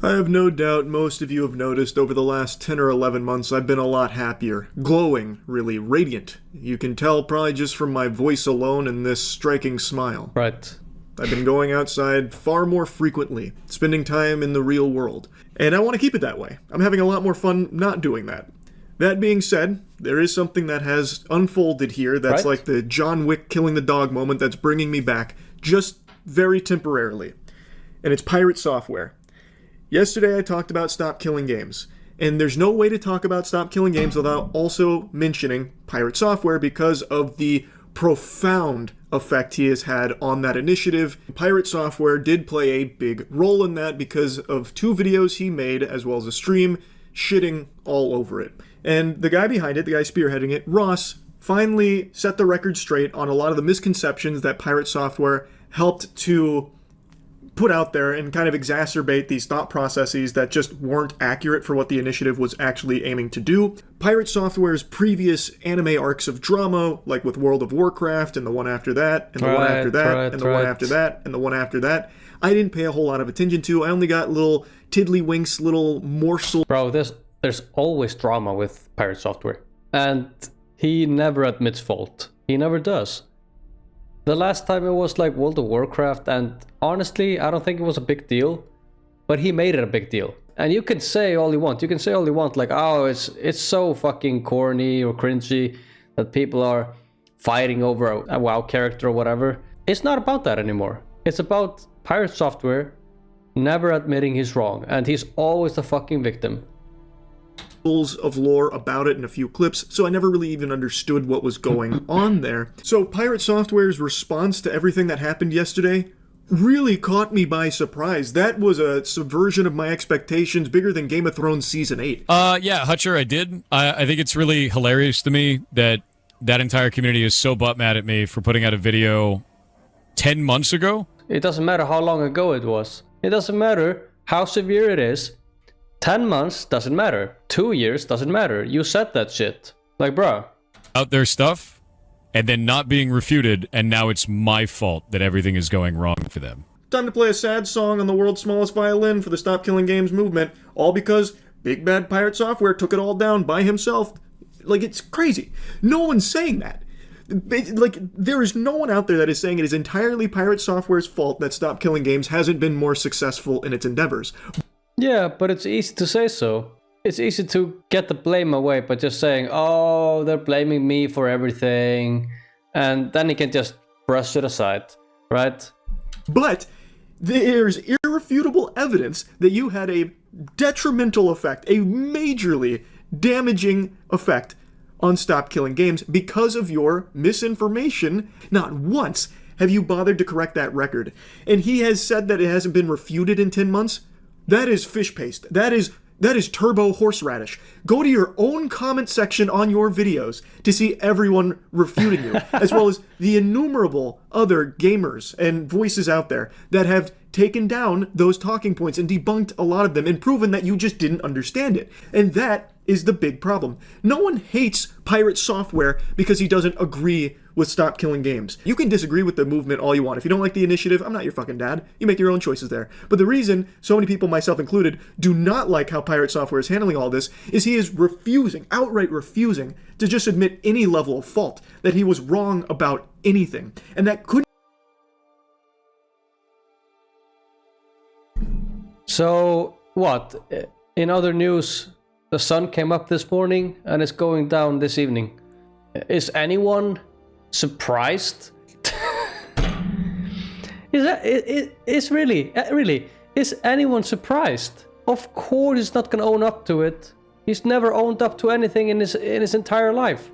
I have no doubt most of you have noticed over the last 10 or 11 months I've been a lot happier. Glowing, really, radiant. You can tell probably just from my voice alone and this striking smile. Right. I've been going outside far more frequently, spending time in the real world. And I want to keep it that way. I'm having a lot more fun not doing that. That being said, there is something that has unfolded here that's like the John Wick killing the dog moment that's bringing me back, just very temporarily. And it's Pirate Software. Yesterday I talked about Stop Killing Games, and there's no way to talk about Stop Killing Games without also mentioning Pirate Software because of the profound effect he has had on that initiative. Pirate Software did play a big role in that because of 2 videos he made, as well as a stream, shitting all over it. And the guy behind it, the guy spearheading it, Ross, finally set the record straight on a lot of the misconceptions that Pirate Software helped to put out there and kind of exacerbate these thought processes that just weren't accurate for what the initiative was actually aiming to do. Pirate Software's previous anime arcs of drama, like with World of Warcraft and the one after that, and the one after that, and the one after that, and the one after that, I didn't pay a whole lot of attention to. I only got little tiddlywinks, little morsels. Bro, there's always drama with Pirate Software. And he never admits fault. He never does. The last time it was like World of Warcraft, and honestly, I don't think it was a big deal, but he made it a big deal. And you can say all you want. You can say all you want, like, oh, it's so fucking corny or cringy that people are fighting over a WoW character or whatever. It's not about that anymore. It's about Pirate Software never admitting he's wrong, and he's always the fucking victim. Of lore about it in a few clips, so I never really even understood what was going on there. So Pirate Software's response to everything that happened yesterday really caught me by surprise. That was a subversion of my expectations bigger than Game of Thrones Season 8. Yeah, Hutcher, I did. I think it's really hilarious to me that that entire community is so butt mad at me for putting out a video 10 months ago. It doesn't matter how long ago it was. It doesn't matter how severe it is. 10 months doesn't matter. 2 years doesn't matter. You said that shit. Like, bruh. Out their stuff, and then not being refuted, and now it's my fault that everything is going wrong for them. Time to play a sad song on the world's smallest violin for the Stop Killing Games movement, all because Big Bad Pirate Software took it all down by himself. Like, it's crazy. No one's saying that. Like, there is no one out there that is saying it is entirely Pirate Software's fault that Stop Killing Games hasn't been more successful in its endeavors. Yeah, but it's easy to say so. It's easy to get the blame away by just saying, oh, they're blaming me for everything. And then you can just brush it aside, right? But there's irrefutable evidence that you had a detrimental effect, a majorly damaging effect on Stop Killing Games because of your misinformation. Not once have you bothered to correct that record. And he has said that it hasn't been refuted in 10 months. That is fish paste. That is turbo horseradish. Go to your own comment section on your videos to see everyone refuting you, as well as the innumerable other gamers and voices out there that have taken down those talking points and debunked a lot of them and proven that you just didn't understand it. And that is the big problem. No one hates Pirate Software because he doesn't agree with Stop Killing Games. You can disagree with the movement all you want. If you don't like the initiative, I'm not your fucking dad. You make your own choices there. But the reason so many people, myself included, do not like how Pirate Software is handling all this is he is refusing, outright refusing, to just admit any level of fault, that he was wrong about anything. And that couldn't. So, what? In other news, the sun came up this morning and it's going down this evening. Is anyone surprised? Is anyone surprised? Of course he's not gonna own up to it. He's never owned up to anything in his entire life.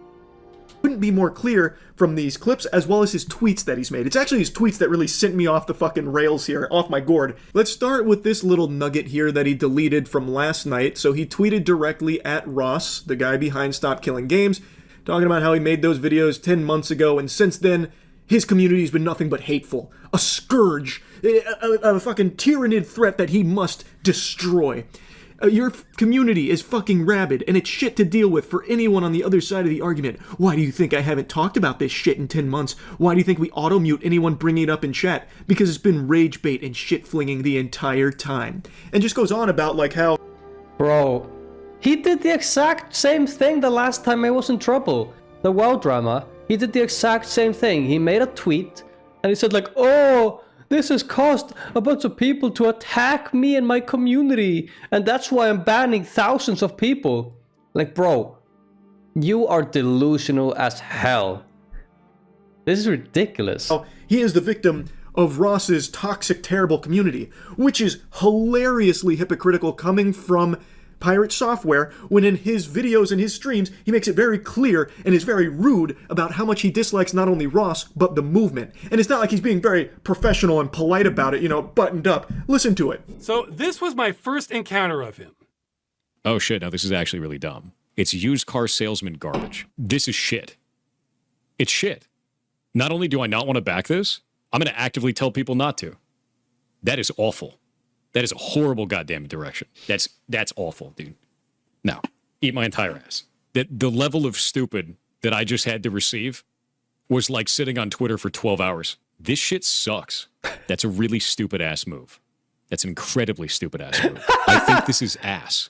Couldn't be more clear from these clips as well as his tweets that he's made. It's actually his tweets that really sent me off the fucking rails here, off my gourd. Let's start with this little nugget here that he deleted from last night. So he tweeted directly at Ross, the guy behind Stop Killing Games, talking about how he made those videos 10 months ago, and since then, his community's been nothing but hateful. A scourge. A fucking tyrannid threat that he must destroy. Your community is fucking rabid, and it's shit to deal with for anyone on the other side of the argument. Why do you think I haven't talked about this shit in 10 months? Why do you think we auto-mute anyone bringing it up in chat? Because it's been rage bait and shit flinging the entire time. And just goes on about like how... Bro, he did the exact same thing the last time I was in trouble. The WoW drama, he did the exact same thing. He made a tweet, and he said like, oh, this has caused a bunch of people to attack me and my community, and that's why I'm banning thousands of people. Like, bro, you are delusional as hell. This is ridiculous. Oh, he is the victim of Ross's toxic, terrible community, which is hilariously hypocritical coming from Pirate Software, when in his videos and his streams, he makes it very clear and is very rude about how much he dislikes not only Ross, but the movement. And it's not like he's being very professional and polite about it, you know, buttoned up. Listen to it. So this was my first encounter of him. Oh shit, now this is actually really dumb. It's used car salesman garbage. This is shit. It's shit. Not only do I not want to back this, I'm going to actively tell people not to. That is awful. That is a horrible goddamn direction. That's awful, dude. No, eat my entire ass. The level of stupid that I just had to receive was like sitting on Twitter for 12 hours. This shit sucks. That's a really stupid ass move. That's an incredibly stupid ass move. I think this is ass.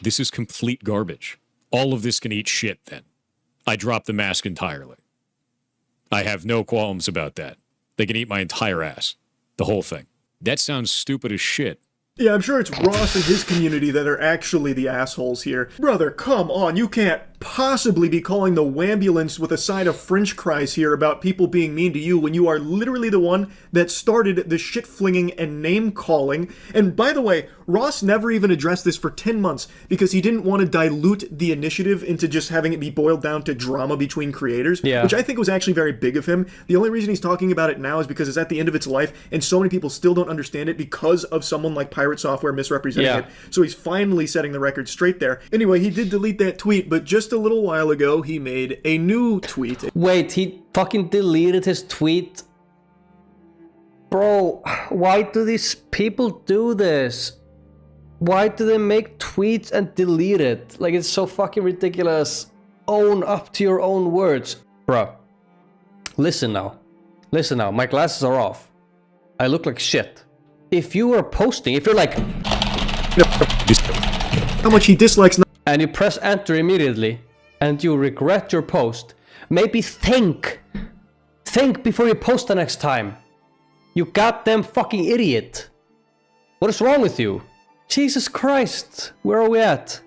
This is complete garbage. All of this can eat shit then. I drop the mask entirely. I have no qualms about that. They can eat my entire ass. The whole thing. That sounds stupid as shit. Yeah, I'm sure it's Ross and his community that are actually the assholes here. Brother, come on, you can't possibly be calling the wambulance with a side of french fries here about people being mean to you when you are literally the one that started the shit flinging and name calling. And by the way, Ross never even addressed this for 10 months because he didn't want to dilute the initiative into just having it be boiled down to drama between creators, which I think was actually very big of him. The only reason he's talking about it now is because it's at the end of its life and so many people still don't understand it because of someone like Pirate Software misrepresenting it. So he's finally setting the record straight there. Anyway, he did delete that tweet, but just a little while ago, he made a new tweet. Wait, he fucking deleted his tweet? Bro, why do these people do this? Why do they make tweets and delete it? Like, it's so fucking ridiculous. Own up to your own words. Bro, listen now. Listen now, my glasses are off. I look like shit. If you were posting, if you're like... How much he dislikes... And you press enter immediately, and you regret your post, maybe think. Think before you post the next time. You goddamn fucking idiot. What is wrong with you? Jesus Christ, where are we at?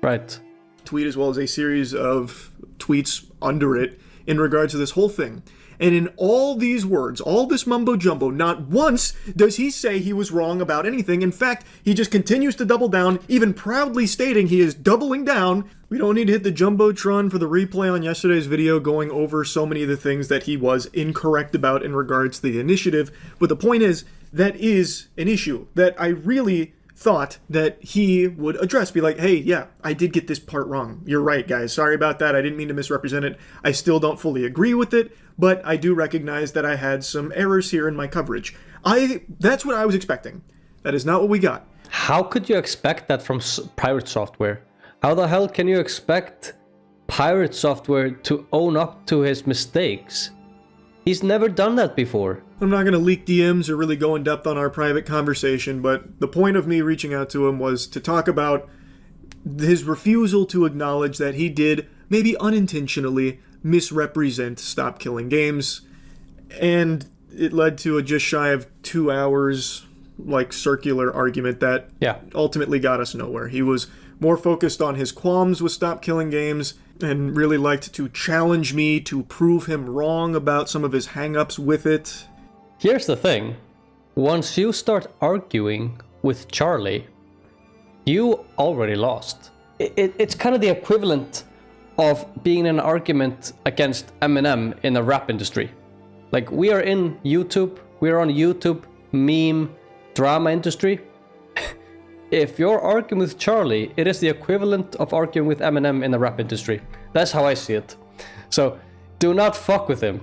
Right. Tweet as well as a series of tweets under it in regards to this whole thing. And in all these words, all this mumbo jumbo, not once does he say he was wrong about anything. In fact, he just continues to double down, even proudly stating he is doubling down. We don't need to hit the Jumbotron for the replay on yesterday's video going over so many of the things that he was incorrect about in regards to the initiative. But the point is, that is an issue that I really thought that he would address. Be like, hey, yeah, I did get this part wrong. You're right, guys. Sorry about that. I didn't mean to misrepresent it. I still don't fully agree with it, but I do recognize that I had some errors here in my coverage. That's what I was expecting. That is not what we got. How could you expect that from Pirate Software? How the hell can you expect Pirate Software to own up to his mistakes? He's never done that before. I'm not going to leak DMs or really go in depth on our private conversation, but the point of me reaching out to him was to talk about his refusal to acknowledge that he did, maybe unintentionally, misrepresent Stop Killing Games, and it led to a just shy of 2 hours, like, circular argument that ultimately got us nowhere. He was more focused on his qualms with Stop Killing Games and really liked to challenge me to prove him wrong about some of his hang-ups with it. Here's the thing. Once you start arguing with Charlie, you already lost. It's kind of the equivalent of being in an argument against Eminem in the rap industry. Like, we are in YouTube, we're on YouTube, meme, drama industry. If you're arguing with Charlie, it is the equivalent of arguing with Eminem in the rap industry. That's how I see it. So, Do not fuck with him.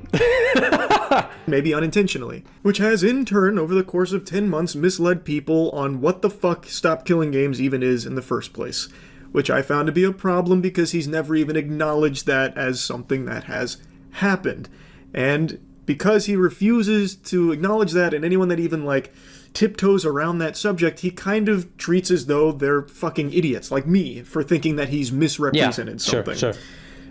maybe unintentionally, which has in turn over the course of 10 months misled people on what the fuck Stop Killing Games even is in the first place, which I found to be a problem because he's never even acknowledged that as something that has happened. And because he refuses to acknowledge that, and anyone that even like tiptoes around that subject, he kind of treats as though they're fucking idiots like me for thinking that he's misrepresented something. Sure.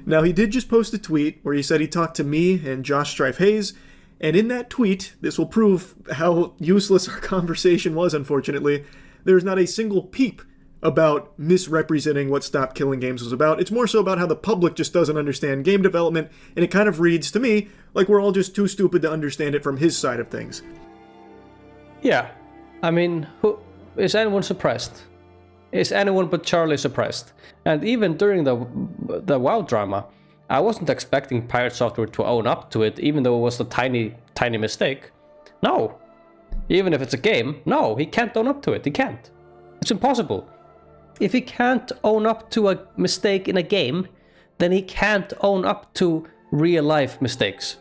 Now, he did just post a tweet where he said he talked to me and Josh Strife Hayes, and in that tweet, this will prove how useless our conversation was, unfortunately, there's not a single peep about misrepresenting what Stop Killing Games was about. It's more so about how the public just doesn't understand game development, and it kind of reads to me like we're all just too stupid to understand it from his side of things. Yeah. I mean, is anyone surprised? Is anyone but Charlie surprised? And even during the WoW drama, I wasn't expecting Pirate Software to own up to it, even though it was a tiny mistake. No. Even if it's a game, no, he can't own up to it. He can't. It's impossible. If he can't own up to a mistake in a game, then he can't own up to real-life mistakes.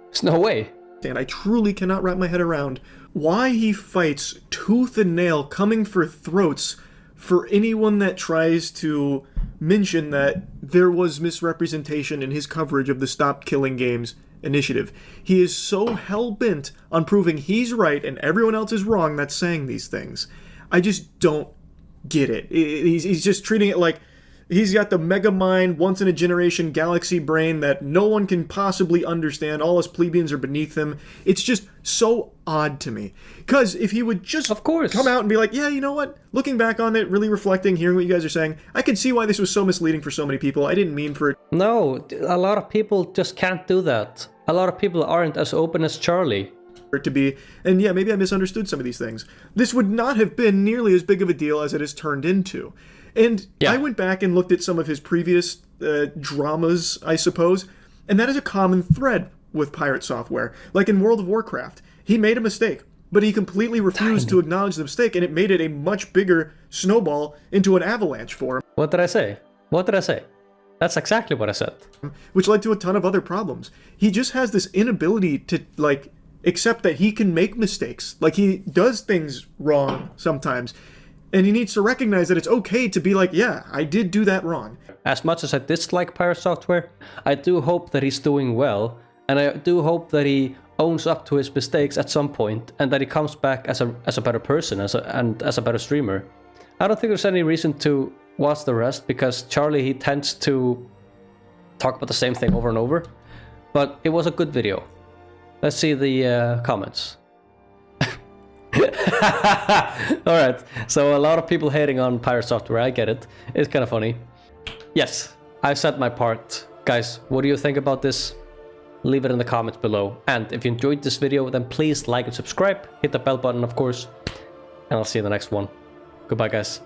There's no way. And I truly cannot wrap my head around why he fights tooth and nail coming for throats for anyone that tries to mention that there was misrepresentation in his coverage of the Stop Killing Games initiative. He is so hell-bent on proving he's right and everyone else is wrong that's saying these things. I just don't get it. He's just treating it like he's got the mega mind, once-in-a-generation galaxy brain that no one can possibly understand. All us plebeians are beneath him. It's just so odd to me. Because if he would just of course come out and be like, yeah, you know what? Looking back on it, really reflecting, hearing what you guys are saying, I can see why this was so misleading for so many people. I didn't mean for it. No, a lot of people just can't do that. A lot of people aren't as open as Charlie. To be, and yeah, maybe I misunderstood some of these things. This would not have been nearly as big of a deal as it has turned into. And yeah. I went back and looked at some of his previous dramas, I suppose, and that is a common thread with Pirate Software. Like in World of Warcraft, he made a mistake, but he completely refused to acknowledge the mistake, and it made it a much bigger snowball into an avalanche for him. What did I say? What did I say? That's exactly what I said. Which led to a ton of other problems. He just has this inability to, like, accept that he can make mistakes. Like, he does things wrong sometimes. And he needs to recognize that it's okay to be like, yeah, I did do that wrong. As much as I dislike Pirate Software, I do hope that he's doing well. And I do hope that he owns up to his mistakes at some point. And that he comes back as a better person and as a better streamer. I don't think there's any reason to watch the rest. Because Charlie, he tends to talk about the same thing over and over. But it was a good video. Let's see the comments. Alright, so a lot of people hating on Pirate Software, I get it. It's kind of funny. Yes, I've said my part. Guys, what do you think about this? Leave it in the comments below. And if you enjoyed this video, then please like and subscribe. Hit the bell button, of course. And I'll see you in the next one. Goodbye, guys.